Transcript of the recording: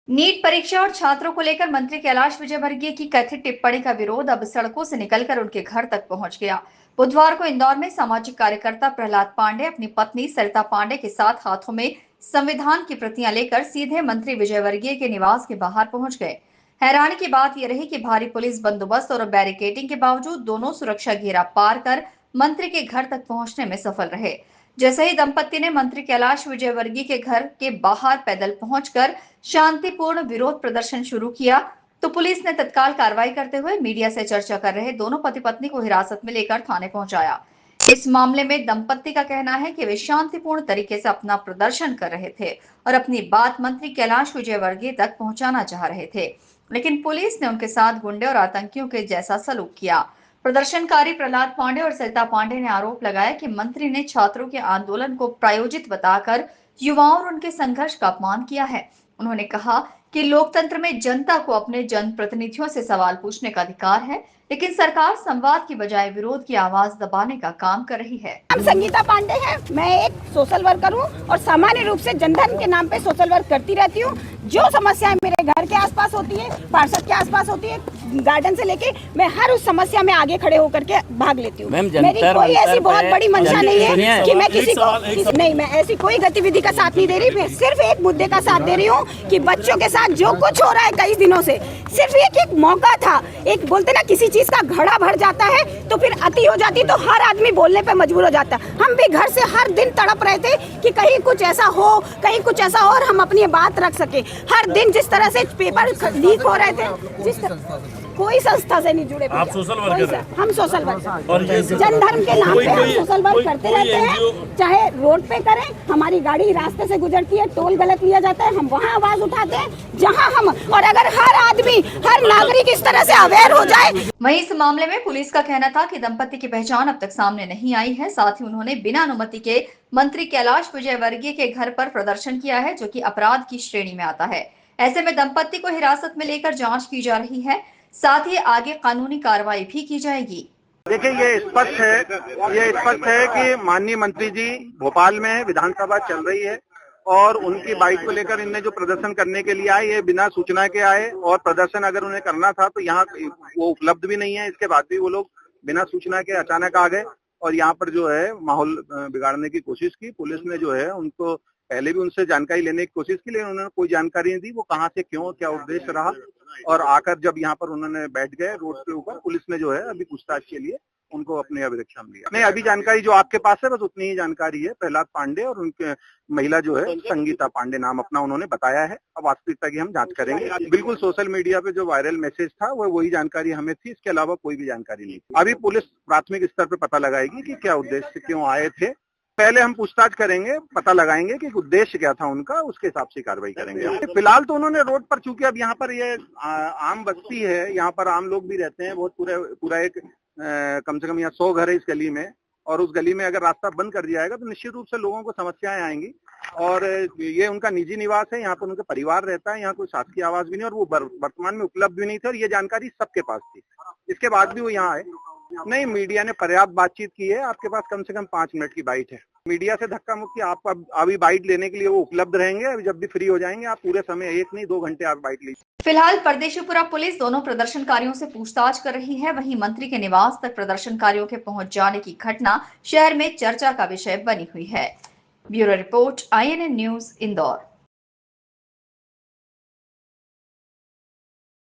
NEET परीक्षा और छात्रों को लेकर मंत्री कैलाश विजयवर्गीय की कथित टिप्पणी का विरोध अब सड़कों से निकलकर उनके घर तक पहुंच गया। बुधवार को इंदौर में सामाजिक कार्यकर्ता प्रहलाद पांडे अपनी पत्नी सरिता पांडे के साथ हाथों में संविधान की प्रतियां लेकर सीधे मंत्री विजयवर्गीय के निवास के बाहर पहुंच गए। हैरानी की बात यह रही कि भारी पुलिस बंदोबस्त और बैरिकेडिंग के बावजूद दोनों सुरक्षा घेरा पार कर मंत्री के घर तक पहुंचने में सफल रहे। जैसे ही दंपति ने मंत्री कैलाश विजयवर्गीय के घर के बाहर पैदल पहुंचकर शांतिपूर्ण विरोध प्रदर्शन शुरू किया, तो पुलिस ने तत्काल कार्रवाई करते हुए मीडिया से चर्चा कर रहे दोनों पति पत्नी को हिरासत में लेकर थाने पहुंचाया। इस मामले में दंपति का कहना है कि वे शांतिपूर्ण तरीके से अपना प्रदर्शन कर रहे थे और अपनी बात मंत्री कैलाश विजयवर्गीय तक पहुंचाना चाह रहे थे, लेकिन पुलिस ने उनके साथ गुंडे और आतंकियों के जैसा सलूक किया। प्रदर्शनकारी प्रहलाद पांडे और सरिता पांडे ने आरोप लगाया कि मंत्री ने छात्रों के आंदोलन को प्रायोजित बताकर युवाओं और उनके संघर्ष का अपमान किया है। उन्होंने कहा कि लोकतंत्र में जनता को अपने जनप्रतिनिधियों से सवाल पूछने का अधिकार है, लेकिन सरकार संवाद की बजाय विरोध की आवाज दबाने का काम कर रही है। नाम संगीता पांडे है, मैं एक सोशल वर्कर हूँ और सामान्य रूप से जनधन के नाम पे सोशल वर्क करती रहती हूँ। जो समस्याएं मेरे घर के आसपास होती है, पार्षद के आसपास होती है, गार्डन से लेके मैं हर उस समस्या में आगे खड़े होकर के भाग लेती हूँ। मेरी कोई ऐसी बहुत बड़ी मंशा नहीं है कि मैं किसी को नहीं, मैं ऐसी कोई गतिविधि का साथ नहीं दे रही। मैं सिर्फ एक मुद्दे का साथ दे रही हूँ कि बच्चों के साथ जो कुछ हो रहा है कई दिनों से, सिर्फ एक मौका था। एक बोलते ना किसी चीज का घड़ा भर जाता है तो फिर अति हो जाती, तो हर आदमी बोलने पे मजबूर हो जाता। हम भी घर से हर दिन तड़प रहे थे कि कहीं कुछ ऐसा हो, कहीं कुछ ऐसा हो और हम अपनी बात रख सके। हर दिन जिस तरह से पेपर लीक हो रहे थे, जिस कोई संस्था से नहीं जुड़े। आप सोशल वर्कर हैं? हम सोशल वर्कर और ये जन धर्म के नाम पे हम सोशल वर्क करते रहते हैं। चाहे रोड पे करें, हमारी गाड़ी रास्ते से गुजरती है, टोल गलत लिया जाता है, हम वहाँ आवाज उठाते हैं जहाँ हम, और अगर हर आदमी, हर नागरिक इस तरह से अवेयर हो जाए। वहीं इस मामले में पुलिस का कहना था कि दंपति की पहचान अब तक सामने नहीं आई है। साथ ही उन्होंने बिना अनुमति के मंत्री कैलाश विजयवर्गीय के घर पर प्रदर्शन किया है, जो कि अपराध की श्रेणी में आता है। ऐसे में दंपति को हिरासत में लेकर जांच की जा रही है, साथ ही आगे कानूनी कार्रवाई भी की जाएगी। देखिए, ये स्पष्ट है कि माननीय मंत्री जी भोपाल में विधानसभा चल रही है और उनकी बाइक को लेकर इनने जो प्रदर्शन करने के लिए आए, ये बिना सूचना के आए, और प्रदर्शन अगर उन्हें करना था तो यहाँ वो उपलब्ध भी नहीं है। इसके बाद भी वो लोग बिना सूचना के अचानक आ गए और यहाँ पर जो है माहौल बिगाड़ने की कोशिश की। पुलिस ने जो है उनको पहले भी उनसे जानकारी लेने की कोशिश की, लेकिन उन्होंने कोई जानकारी नहीं दी वो कहाँ से, क्यों, क्या उद्देश्य रहा। और आकर जब यहाँ पर उन्होंने बैठ गए रोड के ऊपर, पुलिस ने जो है अभी पूछताछ के लिए उनको अपने अभिरक्षा में लिया। नहीं, अभी जानकारी जो आपके पास है बस उतनी ही जानकारी है। प्रहलाद पांडे और उनके महिला जो है संगीता पांडे नाम अपना उन्होंने बताया है। अब वास्तविकता की हम जांच करेंगे। बिल्कुल सोशल मीडिया पे जो वायरल मैसेज था वो वही जानकारी हमें थी, इसके अलावा कोई भी जानकारी नहीं थी। अभी पुलिस प्राथमिक स्तर पर पता लगाएगी कि क्या उद्देश्य से क्यों आए थे। पहले हम पूछताछ करेंगे, पता लगाएंगे कि उद्देश्य क्या था उनका, उसके हिसाब से कार्रवाई करेंगे। फिलहाल तो उन्होंने रोड पर, चूंकि अब यहाँ पर ये आम बस्ती है, यहाँ पर आम लोग भी रहते हैं, बहुत पूरा एक कम से कम यहाँ 100 घर है इस गली में, और उस गली में अगर रास्ता बंद कर दिया जाएगा तो निश्चित रूप से लोगों को समस्याएं आएंगी। और ये उनका निजी निवास है, यहाँ पर उनका परिवार रहता है, यहाँ कोई शासकीय आवास भी नहीं, और वो वर्तमान में उपलब्ध भी नहीं थे, और ये जानकारी सबके पास थी। इसके बाद भी वो यहाँ आए। नहीं, मीडिया ने पर्याप्त बातचीत की है। आपके पास कम से कम 5 मिनट की बाइट है। मीडिया से धक्का मुक्की, आप अभी बाइट लेने के लिए वो उपलब्ध रहेंगे। अभी जब भी फ्री हो जाएंगे आप पूरे समय, 1 नहीं 2 घंटे आप बाइट लीजिए। फिलहाल परदेशीपुरा पुलिस दोनों प्रदर्शनकारियों से पूछताछ कर रही है। वहीं मंत्री के निवास तक प्रदर्शनकारियों के पहुंच जाने की घटना शहर में चर्चा का विषय बनी हुई है। Bureau report, INN news, Indore.